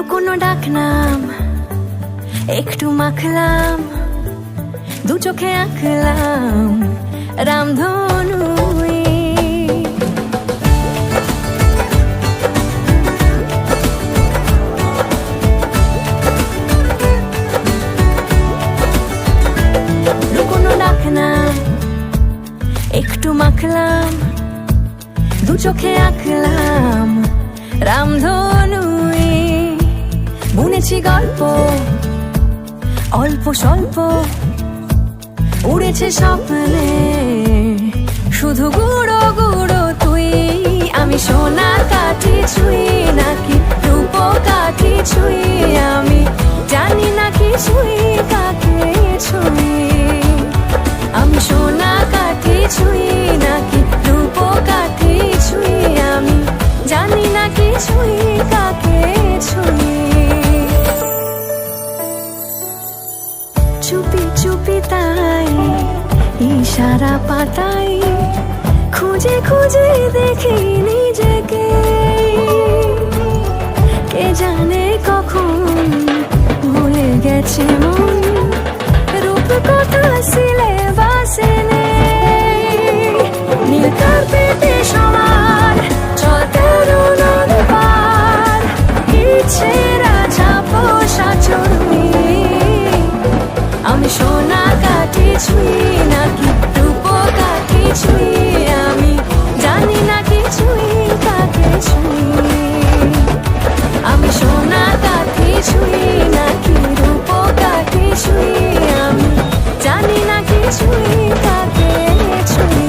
লুকোনো ডাকনাম একটু মাখলাম, দু চোখে আঁকলাম রামধনু। লুকোনো ডাকনাম একটু মাখলাম, দু চোখে আঁকলাম রামধনু। বুনেছি গল্প অল্প স্বল্প, উড়েছে স্বপ্নে শুধু গুঁড়ো গুঁড়ো তুই। আমি সোনা কাঠি ছুঁই নাকি রূপ কাঠি ছুঁই, আমি জানি না কি ছুঁই কাকে ছুঁই। আমি সোনা কাঠি ছুঁই নাকি রূপ কাঠি ছুঁই, আমি জানি না কি ছুঁই কাকে ছুঁই। চুপি চুপি তাই ইশারা পাতাই, খুঁজে খুঁজে দেখি নিজেকে। কে জানে কখন ভুলে গেছে মন, রূপ কথা সিলেবাসে নেই। নীল কার্পেটে সবার চলতে রোনার পার, ইচ্ছেরা ঝাপসা চড়ুই। আমি সোনা কাঠি ছুঁই নাকি রূপ কাঠি ছুঁই, আমি জানি না কি ছুঁই কাকে ছুঁই। আমি সোনা কাঠি ছুঁই নাকি রূপ কাঠি ছুঁই, আমি জানি না কি ছুঁই কাকে ছুঁই।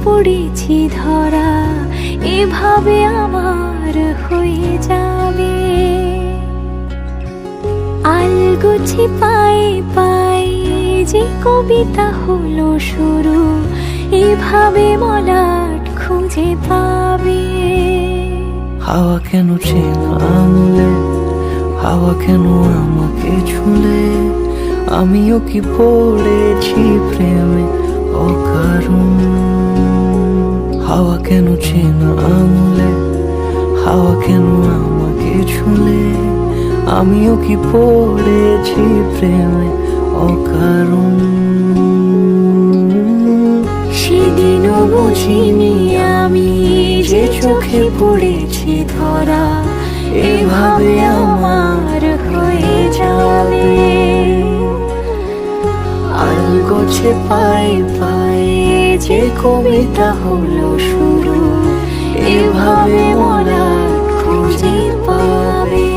পড়েছি ধরা, এভাবে আমার হয়ে যাবে। আলগোছে পায়ে পায়ে যে কবিতা হলো শুরু, এভাবে মলাট খুঁজে পাবে। হাওয়া কেন চেনা আঙুলে, হাওয়া কেন আমাকে ছুলে, আমিও কি পড়েছি প্রেমে অকারণ। হাওয়া কেন চেনা আঙুলে, হাওয়া কেন আমাকে ছুলে, আমিও কি পড়েছি প্রেমে অকারণ। সেদিনও বুঝিনি আমি যে চোখে পড়েছি ধরা, এভাবে আমার হয়ে যাবে। আলগোছে পায়ে পায়ে যে কবিতা হলো শুরু, এভাবে মলাট খুঁজে পাবে।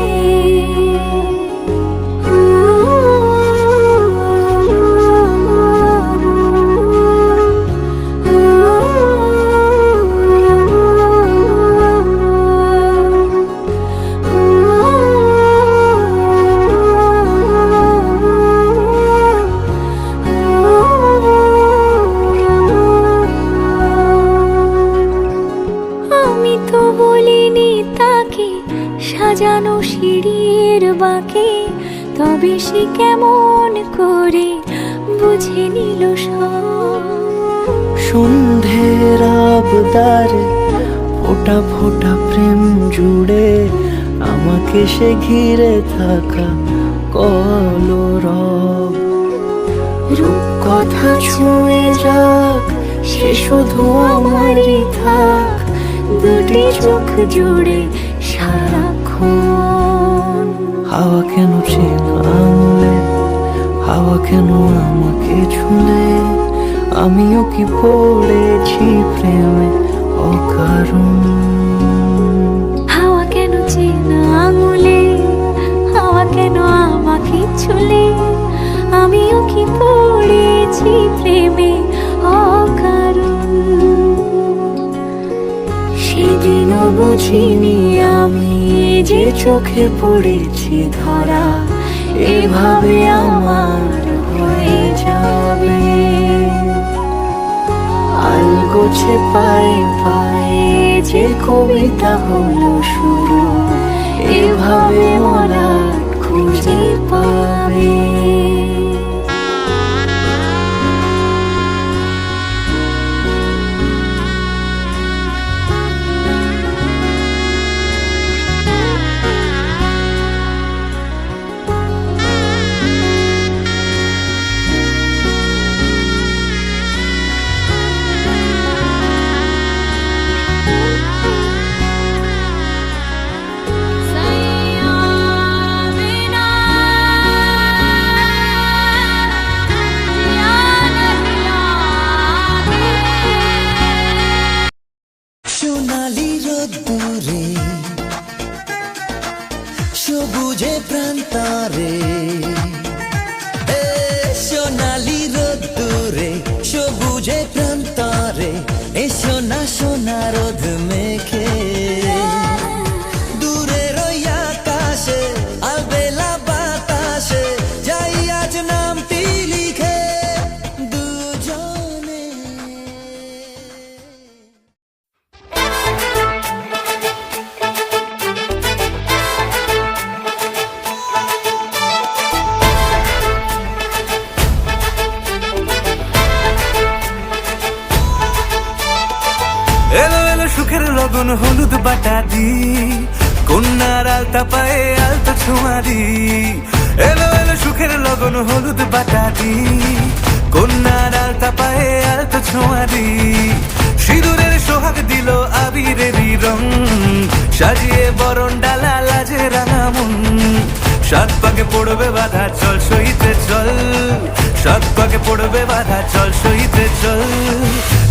আমি তো বলিনি তাকে সাজানো সিঁড়ির বাঁকে, তবে সে কেমন করে বুঝে নিল সব। সন্ধ্যের আবদারে ফোটা ফোটা প্রেম জুড়ে, আমাকে সে ঘিরে থাকা কলরব। রূপকথা ছুঁয়ে যাক, সে শুধু আমারই থাক, দুটি চোখ জুড়ে সারাক্ষণ। হাওয়া কেন চেনা আঙুলে, হাওয়া কেন আমাকে ছুলে, আমিও কি পড়েছি প্রেমে অকারণ। হাওয়া কেন চেনা আঙুলে, হাওয়া কেন আমাকে ছুলে, আমিও কি পড়েছি প্রেমে অকারণ। সেদিনও বুঝিনি আমি যে চোখে পড়েছি ধরা, এভাবে আমার হয়ে যাবে। আলগোছে পায়ে পায়ে যে কবিতা হলো শুরু, এভাবে মলাট খুঁজে পাবে। সোনালি রোদ্দুরে সবুজে প্রান্তরে, সোনালি রোদ্দুরে সবুজে প্রান্তরে, এ সোনা সোনা রোদ মেখে দূরের ওই আকাশে আলবেলা বাতাসে, যাই আজ নামটি লিখে দুজনে। এলো এলো সুখের লগন হলুদ বাটা দি, কন্যার আলতা পায়ে আলতা ছোঁয়া দি। এলো এলো সুখের লগন হলুদ বাটা দি, কন্যার আলতা পায়ে আলতা ছোঁয়া দি। সিঁদুরের সোহাগ দিল আবিরেরই রং, সাজিয়ে বরণ ডালা লাজে রাঙা মন। সাত পাকে পড়বে বাধা চল সইতে চল, সাত পাকে পড়বে বাধা চল সইতে চল।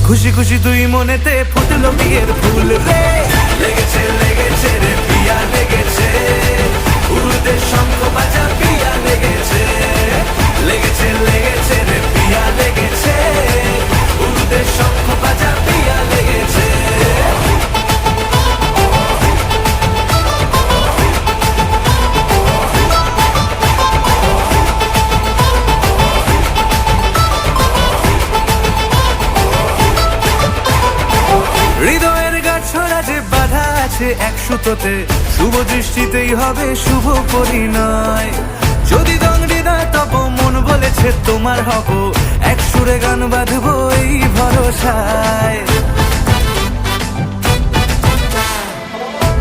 খুশি খুশি তুই মনেতে ফুটলো বিয়ের ফুল রে, লেগেছে লেগেছে রে পিয়া লেগেছে, উড়তে শঙ্খ বাজা পিয়া লেগেছে, লেগেছে লেগেছে রে পিয়া লেগেছে, উড়তে শঙ্খ বাজা পিয়া আছে এক সুতোতে, শুভ দৃষ্টিতেই হবে শুভ পরিণয়। যদি দংডিদা তব মন বলেছে তোমার হব, এক সুরে গান বাঁধবো এই ভরসায়।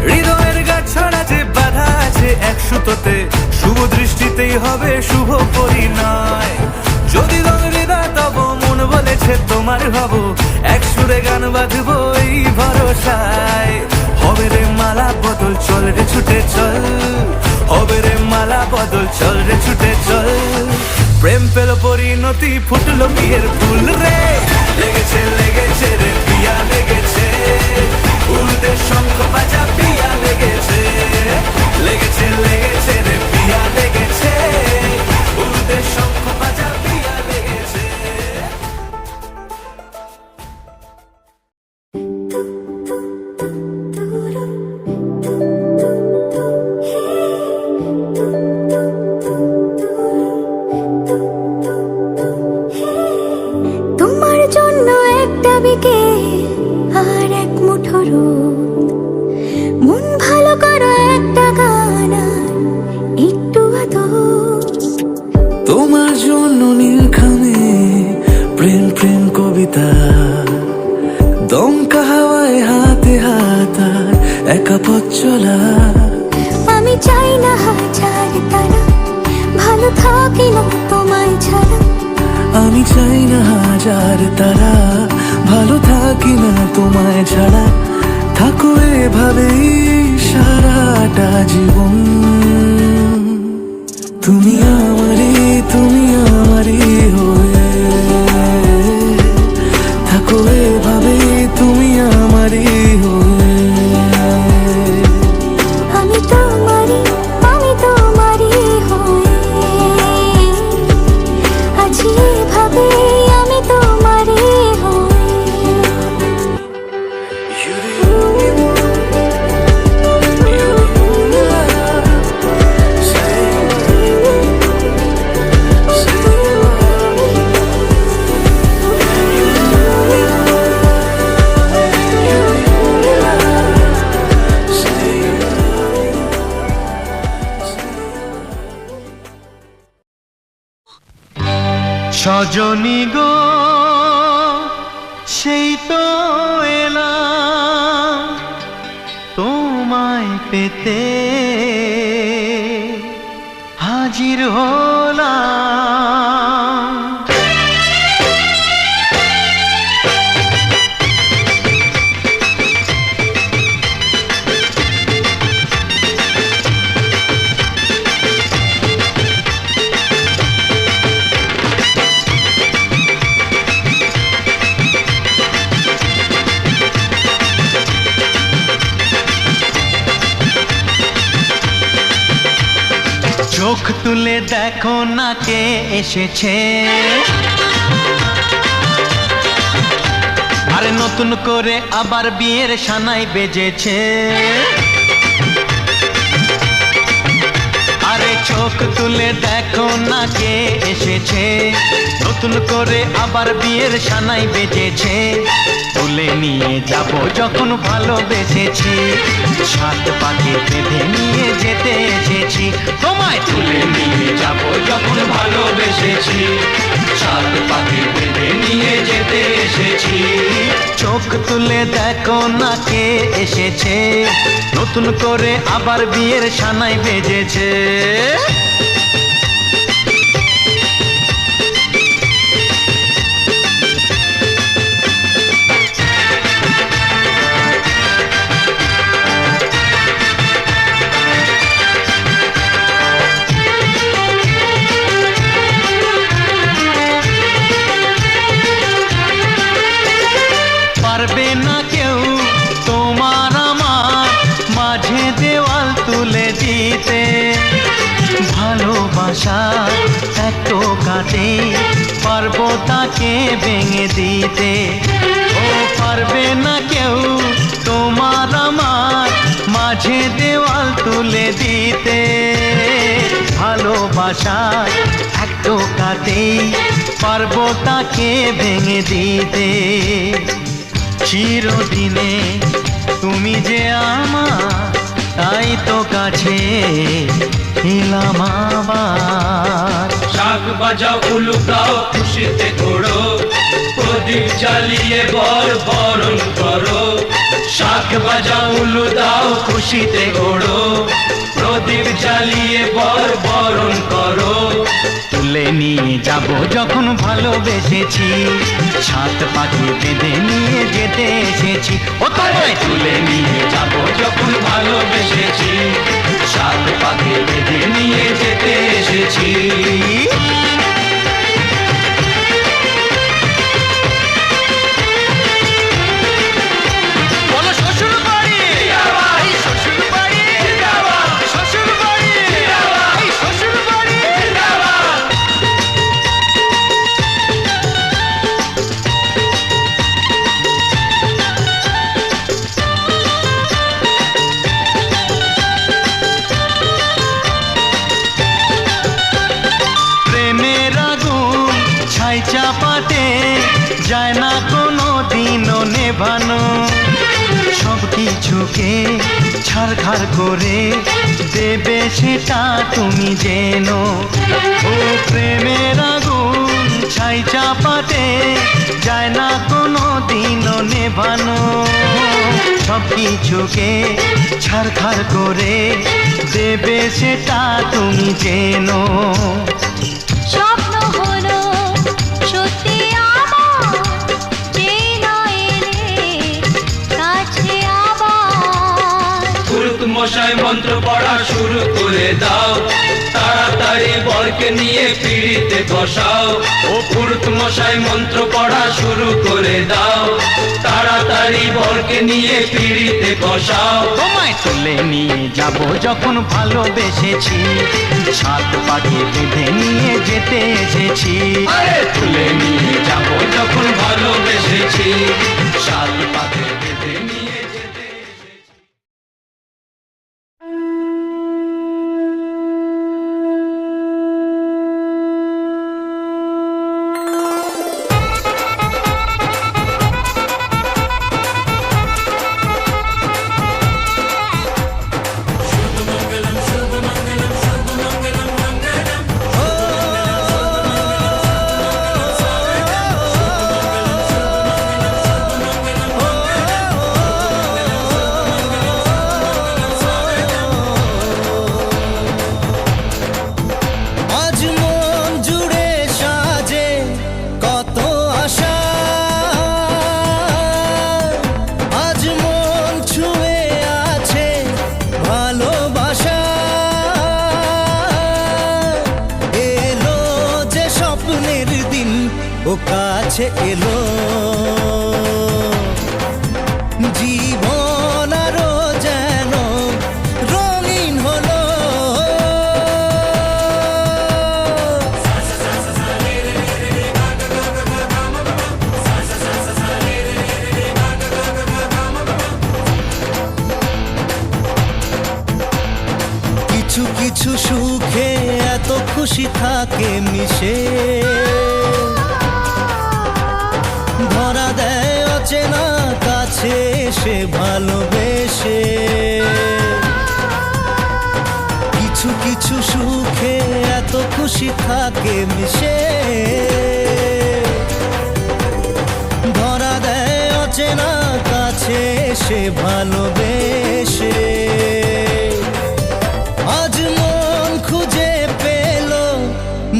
হৃদয়ের গাছ ছড়া যে বাধা আছে এক সুতোতে, শুভ দৃষ্টিতেই হবে শুভ পরিণয়। যদি দংডিদা তব মন বলেছে তোমার হব, এক সুরে গান বাঁধবো এই ভরসায়। হবে রে মালা বদল, চল রে ছুটে চল, হবে রে মালা বদল, চল রে ছুটে চল। প্রেম পেল পরিণতি, ফুটলো বিয়ের ফুল রে, লেগেছে লেগেছে রে পিয়া লেগেছে, উল্টে শঙ্খ বাজা পিয়া লেগেছে, লেগেছে লেগেছে রে পিয়া লেগেছে, উল্টে শঙ্খ বাজা পিয়া লেগেছে। তোমার জন্য একটা বিকেল আর এক মুঠো রোদ, মন ভালো করো একটা গান আর একটু আদর। তোমার জন্য নীলখামে প্রেম প্রেম কবিতা, দমকা হাওয়ায় হাতে হাত আর একা পথ চলা। আমি চাই না হাজার তারা, ভালো থাকি না তোমায় ছাড়া। আমি চাই না হাজার তারা, ভালো থাকি না তোমায় ছাড়া। থাকো এভাবেই সারাটা জীবন, তুমি আমারই হয়ে থাকো এভাবে, তুমি আমারই হয়ে। আমি তোমারই হয়ে আছি এভাবে, আমি তোমারই হয়ে। সজনী গো সেই তো এলাম তোমায় পেতে, হাজির হলাম। চোখ তুলে দেখো না কে এসেছে, আরে নতুন করে আবার বিয়ের সানাই বেজেছে। আরে চোখ তুলে দেখো না কে এসেছে, নতুন করে আবার বিয়ের সানাই বেজেছে। তুলে নিয়ে যাব যখন ভালোবেসেছি, সাত পাকে বেঁধে নিয়ে যেতে এসেছি। তোমায় তুলে নিয়ে যাব যখন ভালোবেসেছি, সাত পাকে বেঁধে নিয়ে যেতে এসেছি। চোখ তুলে দেখো না কে এসেছে, নতুন করে আবার বিয়ের সানাই বেজেছে। পারবে না কেউ তোমার আমার মাঝে দেওয়াল তুলে দিতে, ভালোবাসা এত কাটে পারবো তাকে ভেঙে দিতে। ও পারবে না কেউ তোমার আমার মাঝে দেওয়াল তুলে দিতে, ভালোবাসা এত কাটে পারবো তাকে ভেঙে দিতে। চিরদিনে তুমি যে আমার কাছে এলাম আবার। শাক বাজাও উলু গাও খুশিতে ঘোড়ো, প্রদীপ জ্বালিয়ে বরণ করো। শাক বাজাও উলু দাও খুশিতে ওড়ো, প্রদীপ জ্বালিয়ে বরণ করো। তুলে নিয়ে যাব যখন ভালোবেসেছি, সাত পাখি বেঁধে নিয়ে যেতে এসেছি। ও তোমায় তুলে নিয়ে যাব যখন ভালোবেসেছি, সাত পাখি বেঁধে নিয়ে যেতে এসেছি। চাপাতে যায় না কোনো দিনও নেভানো, সব কিছুকে ছাড়খাড় করে দেবে সেটা তুমি যেন। ও প্রেমের আগুন ছাই চাপাতে যায় না কোনো দিনও নেভানো, সব কিছুকে ছাড়খাড় করে দেবে সেটা তুমি যেন। স্বপ্ন হলো সত্যি আমার, যেই না এলে কাছে আবার। পুরুত মশাই মন্ত্র পড়া শুরু করে দাও, তাড়াতাড়ি বরকে নিয়ে পিড়িতে বসাও। ও পুরুত মশাই মন্ত্র পড়া শুরু করে দাও, তাড়াতাড়ি বরকে নিয়ে পিড়িতে বসাও। তোমায় তুলে নিয়ে যাব যখন ভালোবেসেছি, সাত পাখি বেঁধে নিয়ে যেতে এসেছি। আরে তুলে নিয়ে যাব যখন ভালোবেসেছি, সাত পাখি বেঁধে নিয়ে যেতে এসেছি। আজ মন জুড়ে সাজে কত আশা, আজ মন ছুঁয়ে আছে ভালোবাসা। এলো যে স্বপ্নের দিন, ও কাছে এলো জীবন আরো যেন রঙিন হলো। কিছু কিছু সুখে এত খুশি থাকে মিশে, ধরা দেয় অচেনা কাছে সে ভালোবেসে। কিছু কিছু সুখে এত খুশি থাকে মিশে, ধরা দেয় অচেনা কাছে সে ভালোবেসে। আজ মন খুঁজে পেল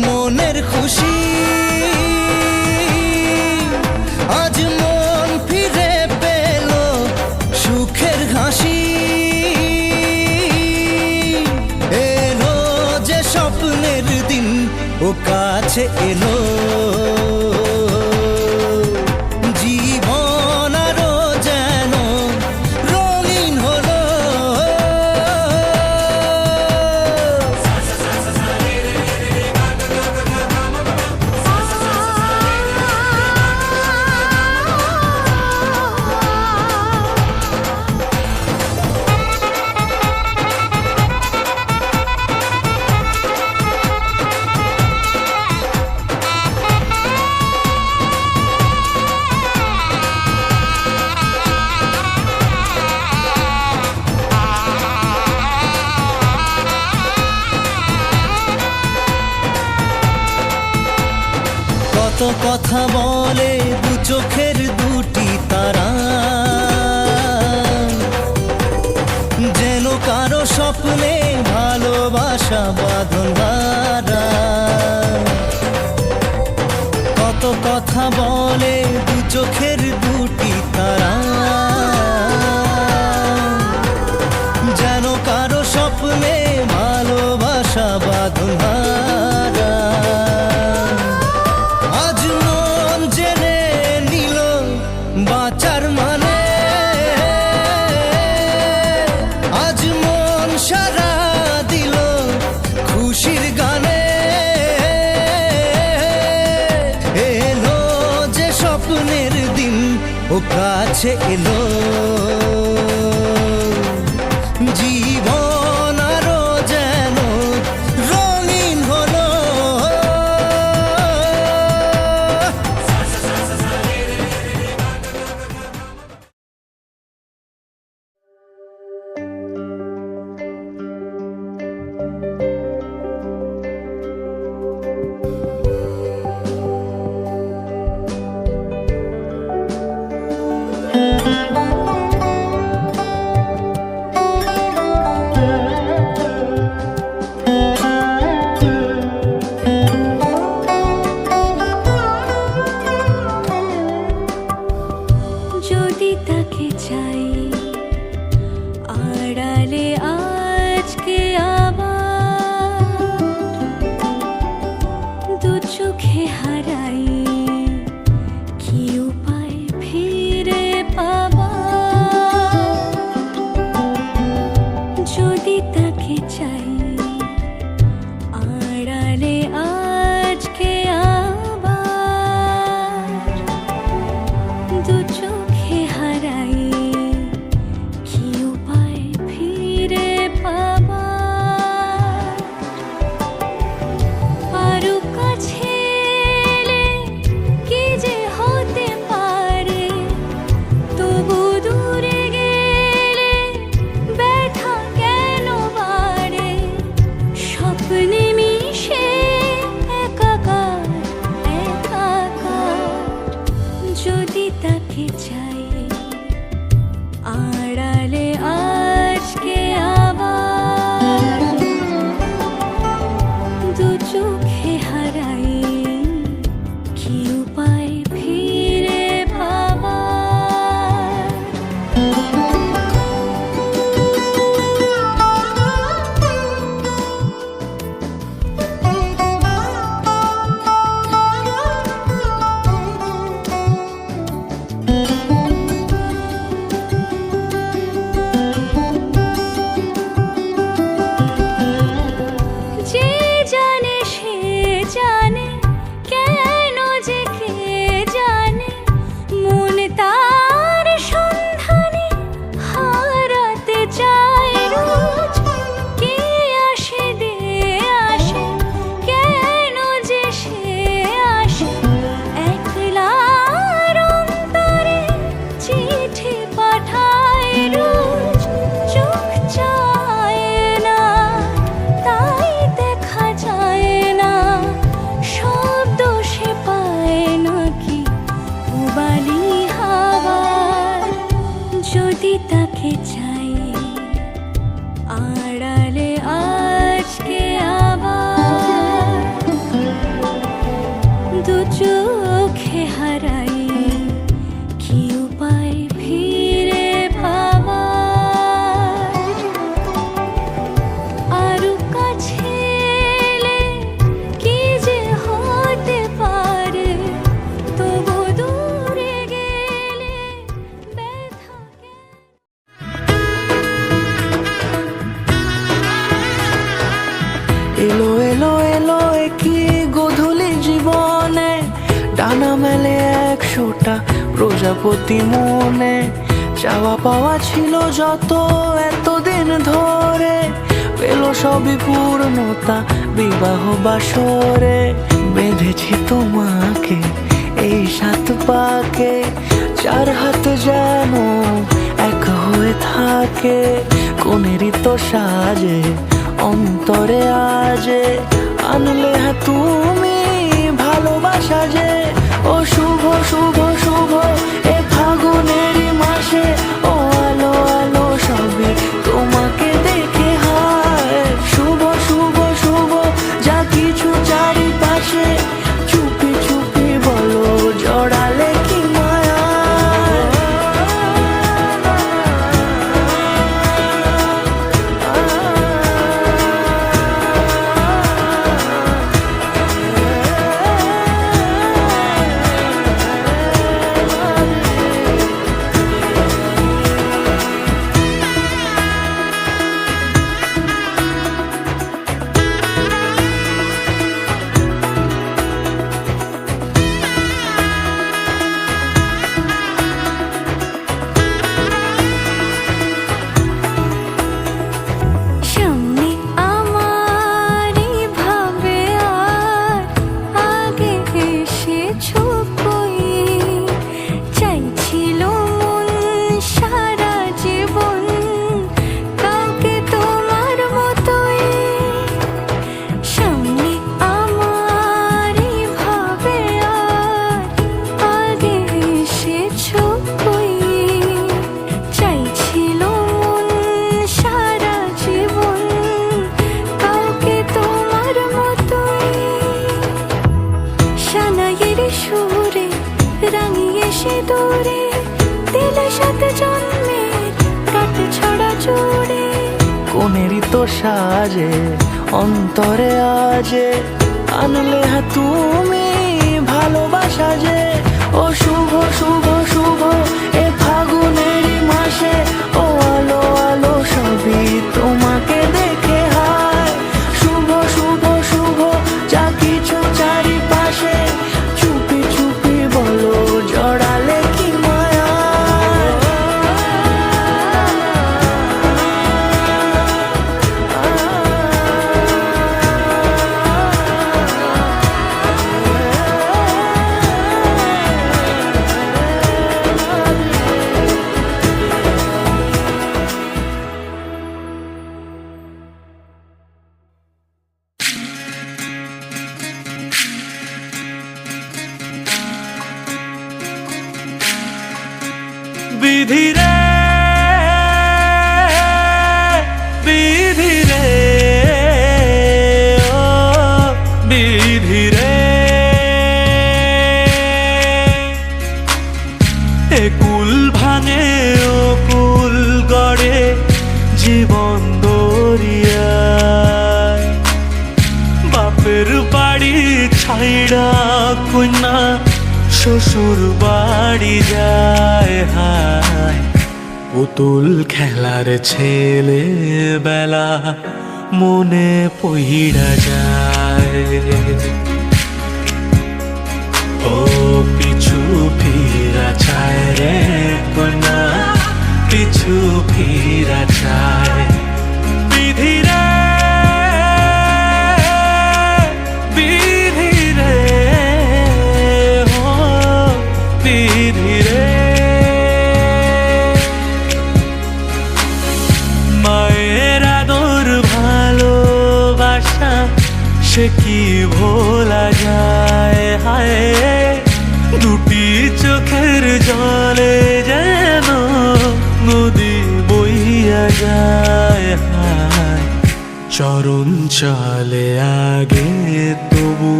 মনের খুশি, আজ মন ফিরে পেল সুখের হাসি। এলো যে স্বপ্নের দিন, ও কাছে এলো জীবন আরো যেন রঙিন হলো। কথা বলে দু চোখের দুটি তারা, যেন কারো স্বপ্নে ভালোবাসা বাঁধন হারা। কত কথা বলে দু চোখের দুটি তারা, যেন কারো স্বপ্নে ভালোবাসা বাঁধন হারা। আজ মন জেনে নিল বাঁচার মানে, আজ মন সারা দিল খুশির গানে। এলো যে স্বপ্নের দিন ও কাছে এলো, জীবন আরো যেন রঙিন হলো। যদি তাকে চাই আড়ালে আজকে আবার, দু চোখে হারাই কি উপায় ফিরে পাবার। যদি তাকে চাই আড়ালে আজকে আবার, দু চোখে হারাই কি উপায় ফিরে পাবার। আরো কাছে এলে কি যে হতে পারে, তবু দূরে গেলে ব্যথা কেন বাড়ে। স্বপ্নে মিশে একাকার একাকার, যদি তাকে চাই আড়ালে আজকে আবার, দু চোখে হারাই কি উপায় ফিরে পাবার। যে জানে সে জানে, কেন যে কে জানে, মন তার সন্ধানে হারাতে চায় রোজ। কে আসে দে আসে, কেন যে সে আসে, একলার অন্তরে চিঠি পাঠায় রোজ। চোখ চায় না তাই দেখা যায় না, শব্দ সে পায় নাকি উবালি হাওয়ার। যদি তাকে চাই আড়ালে আজকে আবার, দু চোখে হারাই কি উপায় ফিরে পাবার। আরো কাছে এলে কি যে হতে পারে, তবু দূরে গেলে ব্যথা কেন। এলো এলো এলো কি গোধূলি জীবনে, ডানা মেলে 100টা প্রজাপতি মনে। চাওয়া পাওয়া ছিল যত এতদিন ধরে, পেল সবই পূর্ণতা বিবাহ বাসরে। বেঁধেছি তোমাকে এই 7 পাকে, 4 হাত যেন এক হয়ে থাকে। কোনেরই তো সাজে অন্তরে আজে, আনলে তুমি ভালোবাসা যে ও শুভ শুভ শুভ এ ফাগুনেরই মাসে, ও আলো আলো সবে তোমাকে দেখে হায়। শুভ শুভ শুভ যা কিছু চারিপাশে, চুপি চুপি বলো জড়ালে কি মায়া। সামনে আমারই ভাবে আর আগে এসেছো কই, চাইছিল মন সারা জীবন কাউকে তোমার মতোই। সামনে আমারই ভাবে আর আগে এসেছো কই, চাইছিল মন সারা জীবন কাউকে তোমার মতোই। সানাইয়ের সুরে রাঙিয়ে সে দূরে দিলে সাথে জন্মের কাট ছড়া জুড়ে। কোনেরই তো সাজে অন্তরে আজে, আনলে তুমি ভালোবাসা যে। ও শুভ শুভ শুভ এ ফাগুনেরই মাসে, ও আলো আলো সবই তোমাকে দেখে হায়। শুভ শুভ শুভ যা কিছু চারিপাশে, চুপি চুপি বলো জড়ালে কি মায়া। বিধি রে বিধি রে ও বিধি রে, এ কুল ভাঙে ও কুল গড়ে জীবন দরিয়ায়। বাপের বাড়ি ছাইড়া কন্যা শ্বশুর বাড়ি যায় হায়। পুতুল খেলার ছেলে বেলা মনে পইড়া যায়। ও পিছু ফিরা চায় রে কন্যা, পিছু ফিরা চায়। বিধি রে বিধি রে ও বিধি রে, মায়ের আদর ভালোবাসা সে কি ভোলা যায় হায়। দুটি চোখের জলে যেন নদী বইয়া যায় হায়। চরণ চলে আগে তবু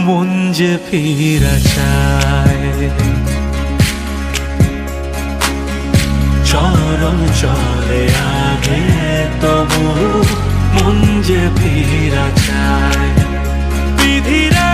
মন যে ফিরা চায়। চরণ চলে আগে তবু মন যে ফিরা চায়। বিধি রে